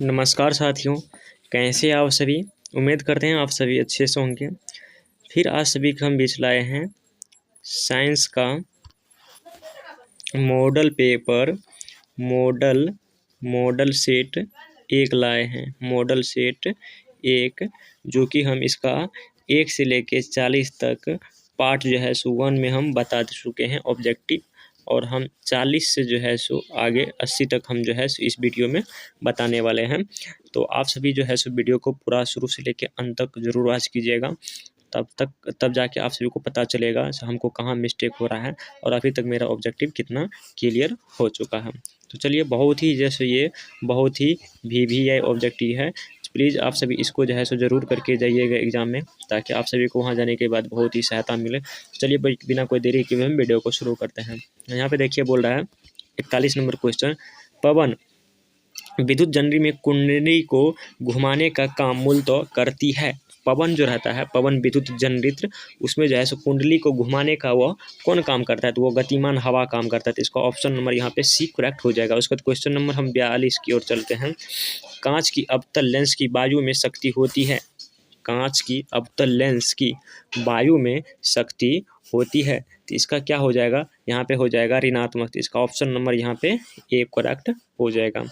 नमस्कार साथियों, कैसे आप सभी। उम्मीद करते हैं आप सभी अच्छे से होंगे। फिर आज सभी के हम बीच लाए हैं साइंस का model paper model model set एक लाए हैं। मॉडल सेट एक, जो कि हम इसका 1 से लेके 40 तक पार्ट जो है सो 1 में हम बता चुके हैं ऑब्जेक्टिव, और हम 40 से जो है सो आगे 80 तक हम जो है सो इस वीडियो में बताने वाले हैं। तो आप सभी जो है सो वीडियो को पूरा शुरू से लेके अंत तक जरूर वॉच कीजिएगा, तब जाके आप सभी को पता चलेगा हमको कहाँ मिस्टेक हो रहा है और अभी तक मेरा ऑब्जेक्टिव कितना क्लियर हो चुका है। तो चलिए, बहुत ही जैसे ये बहुत ही VVI ऑब्जेक्टिव है। प्लीज़ आप सभी इसको जो है सो ज़रूर करके जाइएगा एग्ज़ाम में, ताकि आप सभी को वहाँ जाने के बाद बहुत ही सहायता मिले। चलिए बिना कोई देरी के हम वीडियो को शुरू करते हैं। यहाँ पे देखिए बोल रहा है 41 नंबर क्वेश्चन। पवन विद्युत जनरी में कुंडली को घुमाने का काम मूलतः करती है। पवन जो रहता है, पवन विद्युत जनरित्र, उसमें जो है सो कुंडली को घुमाने का वह कौन काम करता है? तो वो गतिमान हवा काम करता है। तो इसका ऑप्शन नंबर यहाँ पे सी करेक्ट हो जाएगा। उसके बाद क्वेश्चन नंबर हम 42 की ओर चलते हैं। कांच की अवतल लेंस की वायु में शक्ति होती है। कांच की अवतल लेंस की वायु में शक्ति होती है। तो इसका क्या हो जाएगा? यहाँ पे हो जाएगा ऋणात्मक। तो इसका ऑप्शन नंबर यहाँ पे ए करेक्ट हो जाएगा।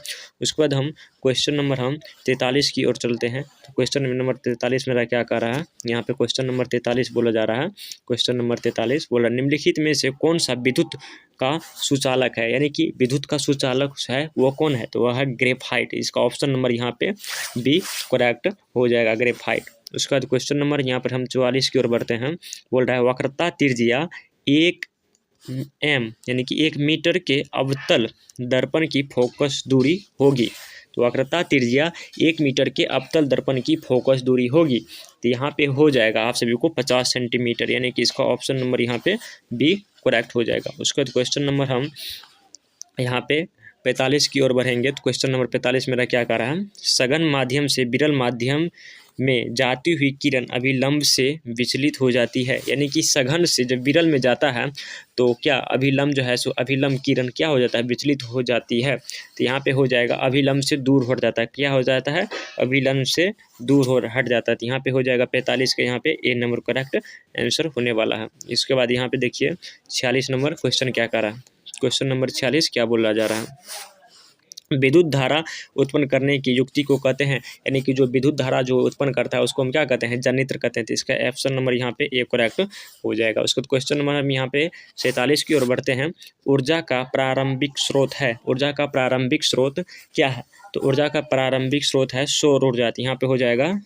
उसके बाद हम क्वेश्चन नंबर 43 की ओर चलते हैं। तो क्वेश्चन नंबर 43 मेरा क्या कर रहा है? यहाँ पे क्वेश्चन नंबर 43 बोला जा रहा है। क्वेश्चन नंबर 43 बोला, निम्नलिखित में से कौन सा विद्युत का सुचालक है? यानी कि विद्युत का सुचालक है वो कौन है? तो वह है ग्रेफाइट। इसका ऑप्शन नंबर यहाँ पे बी करेक्ट हो जाएगा, ग्रेफाइट। उसके बाद क्वेश्चन नंबर यहाँ पर हम 44 की ओर बढ़ते हैं। बोल रहा है वक्रता त्रिज्या 1 m यानी कि 1 मीटर के अवतल दर्पण की फोकस दूरी होगी। तो वक्रता त्रिज्या 1 मीटर के अवतल दर्पण की फोकस दूरी होगी। तो यहाँ पे हो जाएगा आप सभी को 50 सेंटीमीटर, यानी कि इसका ऑप्शन नंबर यहाँ पे बी करेक्ट हो जाएगा। उसके बाद क्वेश्चन नंबर हम यहाँ पे 45 की ओर बढ़ेंगे। तो क्वेश्चन नंबर 45 मेरा क्या कर रहा है? सघन माध्यम से विरल माध्यम में जाती हुई किरण अभिलंब से विचलित हो जाती है। यानी कि सघन से जब विरल में जाता है तो क्या अभिलंब जो है सो अभिलंब किरण क्या हो जाता है? विचलित हो जाती है। तो यहाँ पे हो जाएगा अभिलंब से दूर हट जाता है। क्या हो जाता है? अभिलंब से दूर हो हट जाता है। तो यहाँ पे हो जाएगा 45 का यहाँ पे ए नंबर करेक्ट आंसर होने वाला है। इसके बाद यहाँ पे देखिए 46 नंबर क्वेश्चन क्या कर रहा है। क्वेश्चन नंबर 46 क्या बोला जा रहा है? विद्युत धारा उत्पन्न करने की युक्ति को कहते हैं। यानी कि जो विद्युत धारा जो उत्पन्न करता है उसको हम क्या कहते हैं? जनित्र कहते हैं। तो इसका ऑप्शन नंबर यहाँ पे ए करेक्ट हो जाएगा। उसके बाद क्वेश्चन नंबर हम यहाँ पे 47 की ओर बढ़ते हैं। ऊर्जा का प्रारंभिक स्रोत है। ऊर्जा का प्रारंभिक स्रोत क्या है? तो ऊर्जा का प्रारंभिक स्रोत है सौर ऊर्जा। यहाँ पे हो जाएगा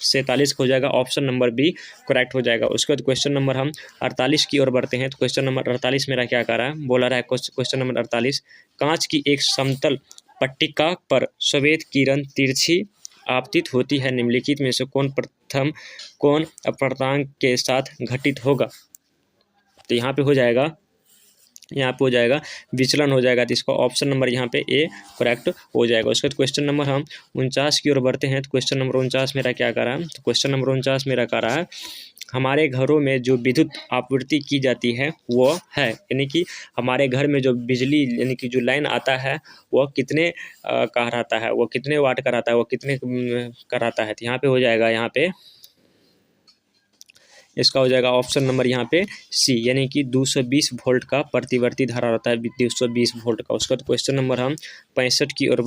47 हो जाएगा, ऑप्शन नंबर बी करेक्ट हो जाएगा। उसके बाद क्वेश्चन नंबर हम 48 की ओर बढ़ते हैं। तो क्वेश्चन नंबर 48 मेरा क्या कर रहा है? बोला रहा है क्वेश्चन नंबर 48, कांच की एक समतल पट्टिका पर श्वेत किरण तिरछी आपतित होती है। निम्नलिखित में से कौन अपर्तांक के साथ घटित होगा? तो यहाँ पे हो जाएगा विचलन हो जाएगा। तो इसका ऑप्शन नंबर यहाँ पे ए करेक्ट हो जाएगा। उसके बाद क्वेश्चन नंबर हम 49 की ओर बढ़ते हैं। तो क्वेश्चन नंबर 49 मेरा क्या कर रहा है? तो क्वेश्चन नंबर 49 मेरा कर रहा है, हमारे घरों में जो विद्युत आपूर्ति की जाती है वो है, यानी कि हमारे घर में जो बिजली यानी कि जो लाइन आता है वह कितने का रहता है, वो कितने वाट का रहता है, वो कितने का रहता है? तो यहाँ पे हो जाएगा, यहाँ पे इसका हो जाएगा ऑप्शन नंबर यहाँ पे सी, यानी कि 220 वोल्ट का प्रतिवर्ती धारा रहता है 220 वोल्ट का। उसका तो क्वेश्चन नंबर हम 65 की ओर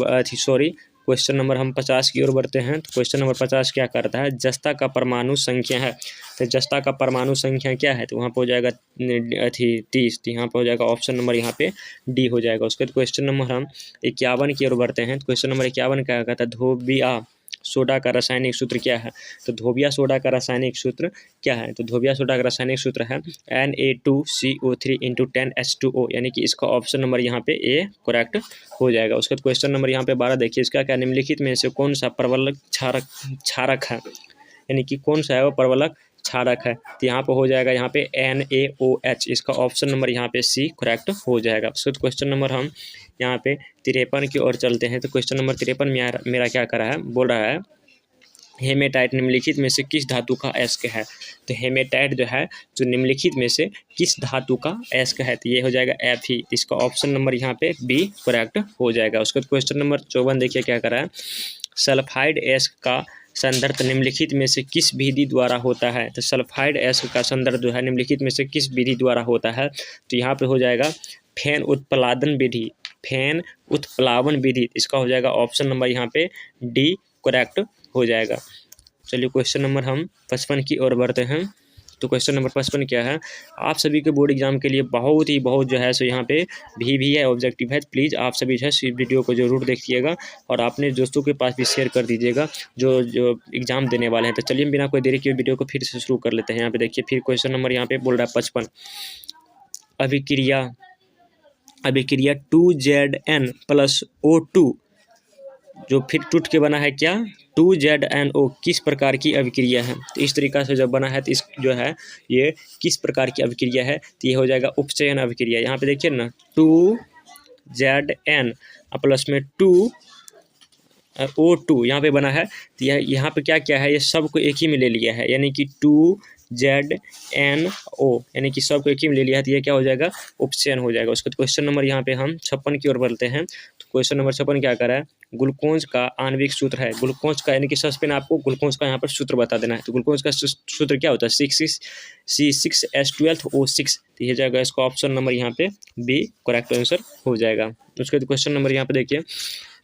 क्वेश्चन नंबर हम 50 की ओर बढ़ते हैं। तो क्वेश्चन नंबर 50 क्या करता है? जस्ता का परमाणु संख्या है। तो जस्ता का परमाणु संख्या क्या है? तो वहाँ पर हो जाएगा 30। तो यहाँ पर हो जाएगा ऑप्शन नंबर यहाँ पे डी हो जाएगा। उसके बाद क्वेश्चन नंबर हम 51 की ओर बढ़ते हैं। तो क्वेश्चन नंबर 51 क्या कहता है? धोबिया सोडा का रासायनिक सूत्र क्या है? तो धोबिया सोडा का रासायनिक सूत्र क्या है? तो धोबिया सोडा का रासायनिक सूत्र है Na2CO3 × 10H2O, यानी कि इसका ऑप्शन नंबर यहाँ पे ए करेक्ट हो जाएगा। उसके बाद क्वेश्चन नंबर यहाँ पे 12 देखिए, इसका क्या? निम्नलिखित में से कौन सा परवलक क्षारक है? यानी कि कौन सा है वो परवलक क्षारक है? तो यहाँ पे हो जाएगा यहाँ पे NaOH। इसका ऑप्शन नंबर यहाँ पे सी करेक्ट हो जाएगा। उसके बाद क्वेश्चन नंबर हम यहाँ पे 53 की ओर चलते हैं। तो क्वेश्चन नंबर 53 में मेरा क्या कर रहा है? बोल रहा है हेमेटाइट निम्नलिखित में से किस धातु का अयस्क है? तो हेमेटाइट जो है जो निम्नलिखित में से किस धातु का अयस्क है? तो ये हो जाएगा Fe। इसका ऑप्शन नंबर यहाँ पे बी करेक्ट हो जाएगा। उसके बाद क्वेश्चन नंबर 54 देखिए क्या कर रहा है? सल्फाइड एसिड का संदर्भ निम्नलिखित में से किस विधि द्वारा होता है? तो सल्फाइड एसिड का संदर्भ जो है निम्नलिखित में से किस विधि द्वारा होता है? तो यहाँ पे हो जाएगा फेन उत्प्लावन विधि, फेन उत्प्लावन विधि। इसका हो जाएगा ऑप्शन नंबर यहाँ पे डी करेक्ट हो जाएगा। चलिए क्वेश्चन नंबर हम 55 की ओर बढ़ते हैं। तो क्वेश्चन नंबर 55 क्या है? आप सभी के बोर्ड एग्जाम के लिए बहुत जो है सो यहाँ पे भी है, ऑब्जेक्टिव है। प्लीज़ आप सभी जो है इस वीडियो को जरूर देखिएगा और अपने दोस्तों के पास भी शेयर कर दीजिएगा जो एग्जाम देने वाले हैं। तो चलिए बिना कोई देरी के वीडियो को फिर से शुरू कर लेते हैं। यहाँ पे देखिए फिर क्वेश्चन नंबर यहाँ पे बोल रहा है 55। अभिक्रिया 2Zn+O2 जो फिर टूट के बना है क्या? 2ZnO किस प्रकार की अभिक्रिया है? तो इस तरीका से जब बना है तो इस जो है ये किस प्रकार की अभिक्रिया है? तो ये हो जाएगा उपचयन अभिक्रिया। यहाँ पे देखिए ना 2Zn प्लस में 2O2 यहाँ पे बना है। तो यहाँ पे क्या क्या है, ये सबको एक ही में ले लिया है, यानी कि 2ZnO यानी कि सबको एक ही में ले लिया है। तो ये क्या हो जाएगा? उपचयन हो जाएगा। उसके बाद क्वेश्चन नंबर यहाँ पे हम 56 की ओर बढ़ते हैं। तो क्वेश्चन नंबर 56 क्या कर रहा है? ग्लूकोज का आणविक सूत्र है। ग्लूकोज का यानी कि सबसे पहले आपको ग्लूकोज का यहाँ पर सूत्र बता देना है। तो ग्लूकोज का सूत्र क्या होता है? C6H12O6। तो ये जाएगा इसका ऑप्शन नंबर यहाँ पे बी करेक्ट आंसर हो जाएगा। उसके बाद क्वेश्चन नंबर यहाँ पे देखिए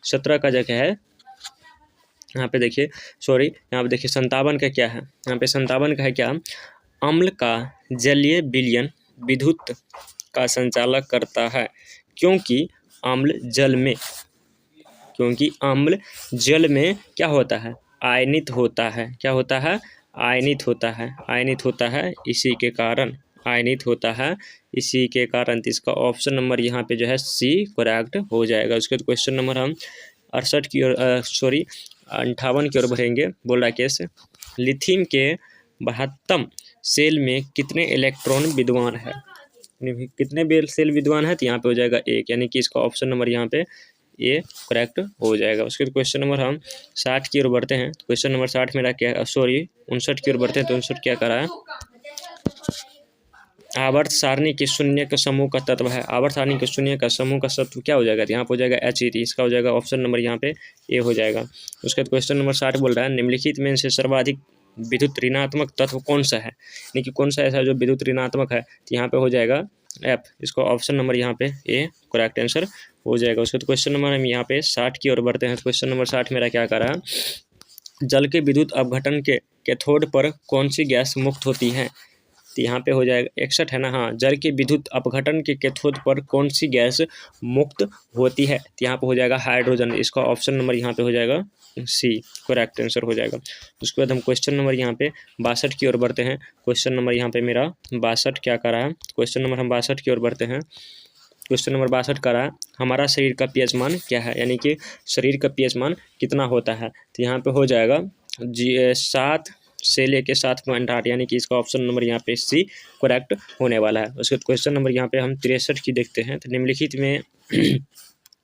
17 का जगह है, यहाँ पे देखिए यहाँ पे देखिए 57 का क्या है? यहाँ पे 57 का है क्या? अम्ल का जलीय विलयन विद्युत का संचालक करता है क्योंकि अम्ल जल में क्या होता है? आयनित होता है। क्या होता है? आयनित होता है इसी के कारण तो इसका ऑप्शन नंबर यहाँ पे जो है सी करेक्ट हो जाएगा। उसके बाद क्वेश्चन नंबर हम 58 की ओर 58 की ओर बढ़ेंगे। बोल रहा है कैसे? लिथियम के 72 सेल में कितने इलेक्ट्रॉन विद्यमान है? कितने सेल विद्यमान है? तो यहाँ पे हो जाएगा 1, यानी कि इसका ऑप्शन नंबर यहाँ पे ये करेक्ट हो जाएगा। उसके बाद क्वेश्चन नंबर हम 60 की ओर बढ़ते हैं। क्वेश्चन नंबर 60 मेरा क्या 59 की ओर बढ़ते हैं। तो 59 क्या करा है? आवर्त सारणी के शून्य के समूह का तत्व है। आवर्त सारणी के शून्य का समूह का तत्व क्या हो जाएगा? यहाँ पे हो जाएगा He। इसका हो जाएगा ऑप्शन नंबर यहाँ पे ए हो जाएगा। उसके बाद क्वेश्चन नंबर 60 बोल रहा है निम्नलिखित में से सर्वाधिक विद्युत ऋणात्मक तत्व कौन सा है? यानी कि कौन सा ऐसा जो विद्युत ऋणात्मक है? तो यहाँ पे हो जाएगा F। इसका ऑप्शन नंबर यहाँ पे ए करेक्ट आंसर हो जाएगा। उसके बाद क्वेश्चन नंबर हम यहाँ पे 60 की ओर बढ़ते हैं। क्वेश्चन नंबर 60 मेरा क्या कर रहा है? जल के विद्युत अपघटन के कैथोड पर कौन सी गैस मुक्त होती है? तो यहाँ पे हो जाएगा 61 है ना? हाँ, जल के विद्युत अपघटन के कैथोड पर कौन सी गैस मुक्त होती है? तो यहाँ पे हो जाएगा हाइड्रोजन। इसका ऑप्शन नंबर यहाँ पे हो जाएगा सी करेक्ट आंसर हो जाएगा। उसके बाद हम क्वेश्चन नंबर यहाँ पे 62 की ओर बढ़ते हैं। क्वेश्चन नंबर यहाँ पे मेरा 62 क्या कर रहा है? क्वेश्चन नंबर हम 62 की ओर बढ़ते हैं। क्वेश्चन नंबर 62 कर रहा है हमारा शरीर का पीएच मान क्या है? यानी कि शरीर का पीएच मान कितना होता है? तो यहाँ पे हो जाएगा 7 से लेके 7.8, यानी कि इसका ऑप्शन नंबर यहाँ पे सी करेक्ट होने वाला है। उसके बाद क्वेश्चन नंबर यहाँ पे हम 63 की देखते हैं। तो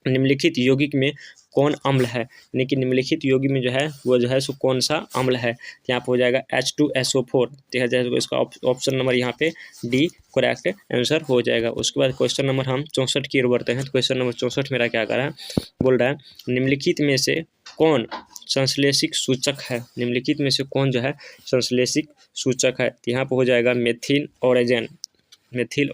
निम्नलिखित यौगिक में कौन अम्ल है? यानी कि निम्नलिखित यौगिक में जो है वो जो है सो कौन सा अम्ल है? तो यहाँ पे हो जाएगा H2SO4। तो इसका ऑप्शन नंबर यहाँ पे डी करेक्ट आंसर हो जाएगा। उसके बाद क्वेश्चन नंबर हम 64 की ओर बढ़ते हैं। तो क्वेश्चन नंबर 64 मेरा क्या कर रहा है? बोल रहा है निम्नलिखित में से कौन संश्लेषित सूचक है? निम्नलिखित में से कौन जो है संश्लेषित सूचक है? तो यहाँ पे हो जाएगा मेथिल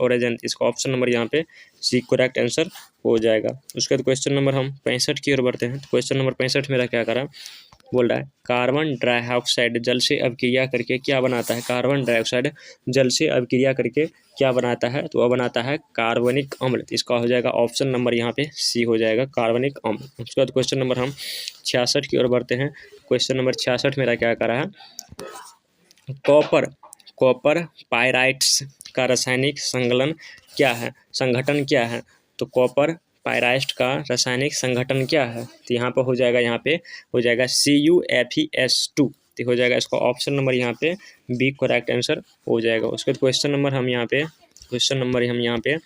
ऑरेजन। इसका ऑप्शन नंबर यहाँ पे सी करेक्ट आंसर हो जाएगा। उसके बाद क्वेश्चन नंबर हम 65 की ओर बढ़ते हैं। तो क्वेश्चन नंबर 65 मेरा क्या करा? बोल रहा है कार्बन डाइऑक्साइड जल से अभिक्रिया करके क्या बनाता है? कार्बन डाइऑक्साइड जल से अभिक्रिया करके क्या बनाता है? तो वह बनाता है कार्बनिक अम्ल। इसका हो जाएगा ऑप्शन नंबर यहाँ पे सी हो जाएगा कार्बनिक अम्ल। उसके बाद क्वेश्चन नंबर हम 66 की ओर बढ़ते हैं। क्वेश्चन नंबर 66 मेरा क्या करा है? कॉपर पायराइट्स का रासायनिक संघटन क्या है? तो कॉपर पायराइट का रासायनिक संगठन क्या है? तो यहाँ पर हो जाएगा CuFeS2। तो हो जाएगा इसका ऑप्शन नंबर यहाँ पे बी करेक्ट आंसर हो जाएगा। उसके बाद क्वेश्चन नंबर हम यहाँ पे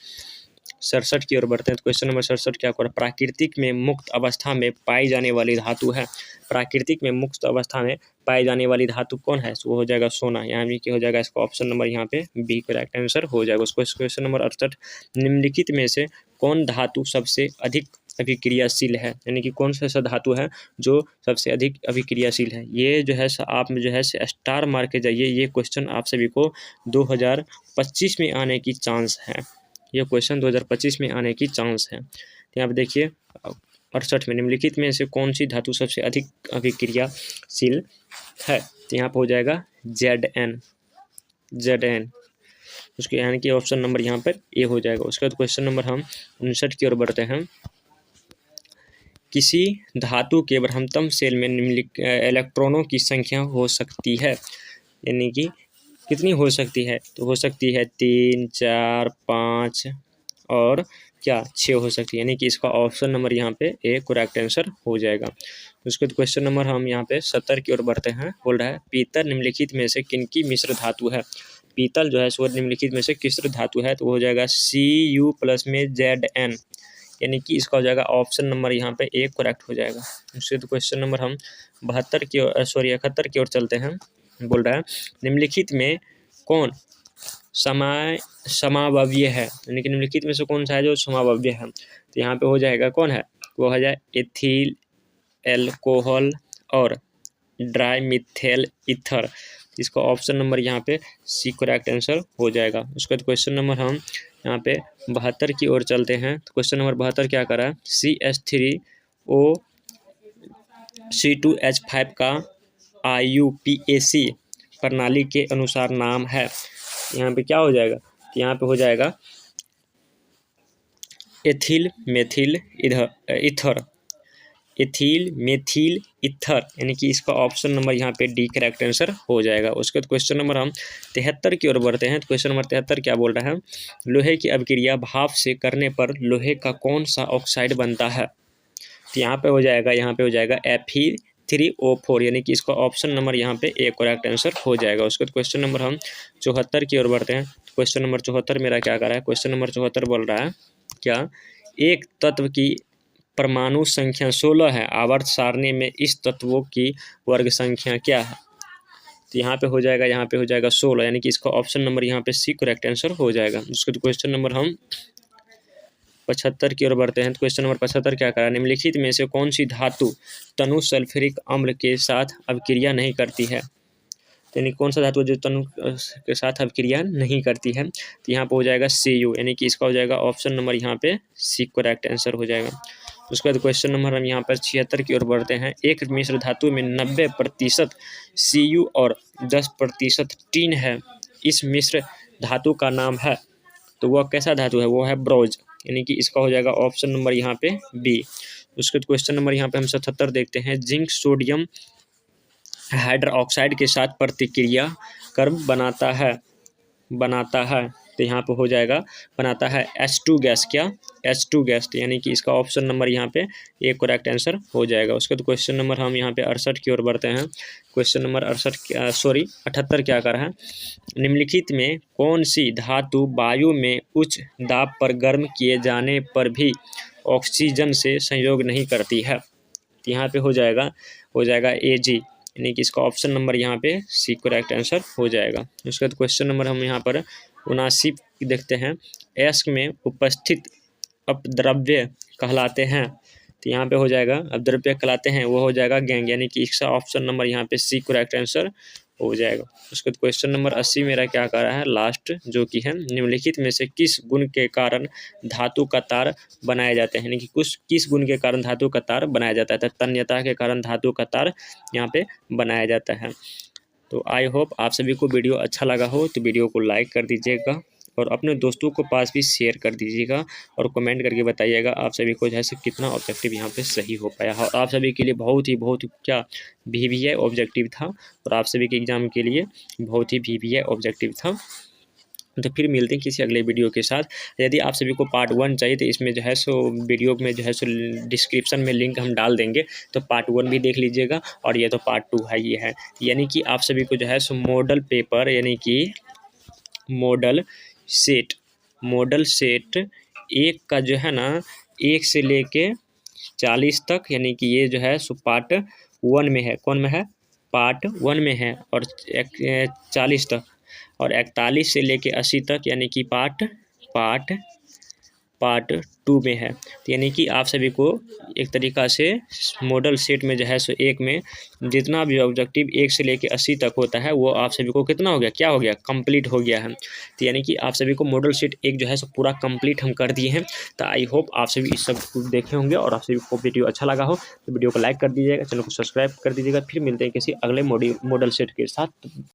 67 की ओर बढ़ते हैं। तो क्वेश्चन नंबर 67 क्या कर? प्राकृतिक में मुक्त अवस्था में पाई जाने वाली धातु है। प्राकृतिक में मुक्त अवस्था में पाई जाने वाली धातु कौन है? वो हो जाएगा सोना। यानी कि हो जाएगा इसका ऑप्शन नंबर यहाँ पे बी करेक्ट आंसर हो जाएगा। उसको क्वेश्चन नंबर 68 निम्नलिखित में से कौन धातु सबसे अधिक अभिक्रियाशील है, यानी कि कौन सा ऐसा धातु है जो सबसे अधिक अभिक्रियाशील है। ये जो है आप जो है स्टार मार के जाइए, ये क्वेश्चन आप सभी को 2025 में आने की चांस है, ये क्वेश्चन 2025 में आने की चांस है। तो यहाँ पे देखिए 68 में निम्नलिखित में से कौन सी धातु सबसे अधिक अभिक्रियाशील है। तो यहाँ पर हो जाएगा Zn, उसके यानी कि ऑप्शन नंबर यहाँ पर ए हो जाएगा। उसके बाद क्वेश्चन नंबर हम 59 की ओर बढ़ते हैं। किसी धातु के ब्रह्मतम शेल में निम्नलिखित इलेक्ट्रॉनों की संख्या हो सकती है, यानी कि कितनी हो सकती है, तो हो सकती है 3, 4, 5 और क्या 6 हो सकती है, यानी कि इसका ऑप्शन नंबर यहाँ पे ए करेक्ट आंसर हो जाएगा। उसके बाद क्वेश्चन नंबर हम यहाँ पे 70 की ओर बढ़ते हैं। बोल रहा है पीतल निम्नलिखित में से किनकी मिश्र धातु है। पीतल जो है सो निम्नलिखित में से किस धातु है, तो वो हो जाएगा Cu प्लस में Zn, यानी कि इसका हो जाएगा ऑप्शन नंबर यहाँ पे ए करेक्ट हो जाएगा। उसके तो क्वेश्चन नंबर हम 71 की ओर चलते हैं। बोल रहा है निम्नलिखित में कौन समावयव है, यानी कि निम्नलिखित में से कौन सा है जो समावयव है। तो यहाँ पे हो जाएगा कौन है, वो हो जाए एथिल एल्कोहल और ड्राई मिथेल ईथर। इसका ऑप्शन नंबर यहाँ पे सी करेक्ट आंसर हो जाएगा। उसके बाद क्वेश्चन नंबर हम यहाँ पे 72 की ओर चलते हैं। तो क्वेश्चन नंबर 72 क्या करा है, CH3OC2H5 का IUPAC प्रणाली के अनुसार नाम है। यहाँ पे क्या हो जाएगा, यहाँ पे हो जाएगा ethyl methyl ether, ethyl methyl ether, यानी कि इसका ऑप्शन नंबर यहाँ पे डी करेक्ट आंसर हो जाएगा। उसके बाद क्वेश्चन नंबर हम 73 की ओर बढ़ते हैं। तो क्वेश्चन नंबर 73 क्या बोल रहा है, लोहे की अभिक्रिया भाप से करने पर लोहे का कौन सा ऑक्साइड बनता है। तो यहाँ पे हो जाएगा Fe3O4, यानी कि इसका ऑप्शन नंबर यहाँ पे ए करेक्ट आंसर हो जाएगा। उसके बाद क्वेश्चन नंबर हम 74 की ओर बढ़ते हैं। क्वेश्चन नंबर 74 मेरा क्या कर रहा है, क्वेश्चन नंबर 74 बोल रहा है क्या एक तत्व की परमाणु संख्या 16 है, आवर्त सारणी में इस तत्वों की वर्ग संख्या क्या है। तो यहाँ पे हो जाएगा 16, यानी कि इसका ऑप्शन नंबर यहाँ पे सी करेक्ट आंसर हो जाएगा। उसके बाद क्वेश्चन नंबर हम 75 की ओर बढ़ते हैं। तो क्वेश्चन नंबर 75 क्या करा, निम्नलिखित में से कौन सी धातु तनु सल्फ्यूरिक अम्ल के साथ अभिक्रिया नहीं करती है, यानी कौन सा धातु जो तनु के साथ अभिक्रिया नहीं करती है। तो यहाँ पे हो जाएगा Cu, यानी कि इसका हो जाएगा ऑप्शन नंबर यहाँ पे सी करेक्ट आंसर हो जाएगा। उसके बाद क्वेश्चन नंबर हम यहाँ पर 76 की ओर बढ़ते हैं। एक मिश्र धातु में 90% Cu और 10% टीन है, इस मिश्र धातु का नाम है, तो वह कैसा धातु है, वो है ब्रोंज, यानी कि इसका हो जाएगा ऑप्शन नंबर यहाँ पे बी। उसके बाद क्वेश्चन नंबर यहाँ पे हम 77 देखते हैं। जिंक सोडियम हाइड्रोक्साइड के साथ प्रतिक्रिया कर बनाता है, तो यहाँ पे हो जाएगा बनाता है H2 गैस, क्या H2 गैस, यानी कि इसका ऑप्शन नंबर यहाँ पे ए करेक्ट आंसर हो जाएगा। उसके बाद क्वेश्चन नंबर हम यहाँ पे 68 की ओर बढ़ते हैं। क्वेश्चन नंबर 78 क्या कर रहा है, निम्नलिखित में कौन सी धातु वायु में उच्च दाब पर गर्म किए जाने पर भी ऑक्सीजन से संयोग नहीं करती है। तो यहाँ पे हो जाएगा Ag, यानी कि इसका ऑप्शन नंबर यहाँ पे सी करेक्ट आंसर हो जाएगा। उसके बाद क्वेश्चन नंबर हम यहाँ पर 79 देखते हैं। एस्क में उपस्थित अपद्रव्य कहलाते हैं, तो यहाँ पे हो जाएगा अपद्रव्य कहलाते हैं, वो हो जाएगा गैंग, यानी कि इसका ऑप्शन नंबर यहाँ पे सी करेक्ट आंसर हो जाएगा। उसके बाद क्वेश्चन नंबर 80 मेरा क्या कर रहा है लास्ट, जो कि है निम्नलिखित में से किस गुण के कारण धातु का तार बनाया जाते हैं, यानी कि किस गुण के कारण धातु का तार बनाया जाता है। तो तन्यता के कारण धातु का तार यहाँ पे बनाया जाता है। तो आई होप आप सभी को वीडियो अच्छा लगा हो, तो वीडियो को लाइक कर दीजिएगा और अपने दोस्तों को पास भी शेयर कर दीजिएगा और कमेंट करके बताइएगा आप सभी को जैसे कितना ऑब्जेक्टिव यहाँ पे सही हो पाया। और आप सभी के लिए बहुत ही क्या VVI ऑब्जेक्टिव था, और आप सभी के एग्जाम के लिए बहुत ही VVI ऑब्जेक्टिव था। तो फिर मिलते हैं किसी अगले वीडियो के साथ। यदि आप सभी को पार्ट 1 चाहिए तो इसमें जो है सो वीडियो में जो है सो डिस्क्रिप्शन में लिंक हम डाल देंगे, तो पार्ट 1 भी देख लीजिएगा। और ये तो पार्ट 2 है, ये है, यानी कि आप सभी को जो है सो मॉडल पेपर, यानी कि मॉडल सेट 1 का जो है ना 1 से लेके 40 तक, यानी कि ये जो है सो पार्ट 1 में है, कौन में है, पार्ट 1 में है, और 40 तक, और 41 से लेके 80 तक, यानी कि पार्ट पार्ट 2 में है। तो यानी कि आप सभी को एक तरीक़ा से मॉडल सेट में जो है सो 1 में जितना भी ऑब्जेक्टिव 1 से लेके 80 तक होता है वो आप सभी को कितना हो गया, क्या हो गया, कंप्लीट हो गया है। तो यानी कि आप सभी को मॉडल सेट 1 जो है सो पूरा कंप्लीट हम कर दिए हैं। तो आई होप आप सभी इस सब को देखे होंगे और आप सभी को वीडियो अच्छा लगा हो तो वीडियो को लाइक कर दीजिएगा, चैनल को सब्सक्राइब कर दीजिएगा। फिर मिलते हैं किसी अगले मॉडल सेट के साथ।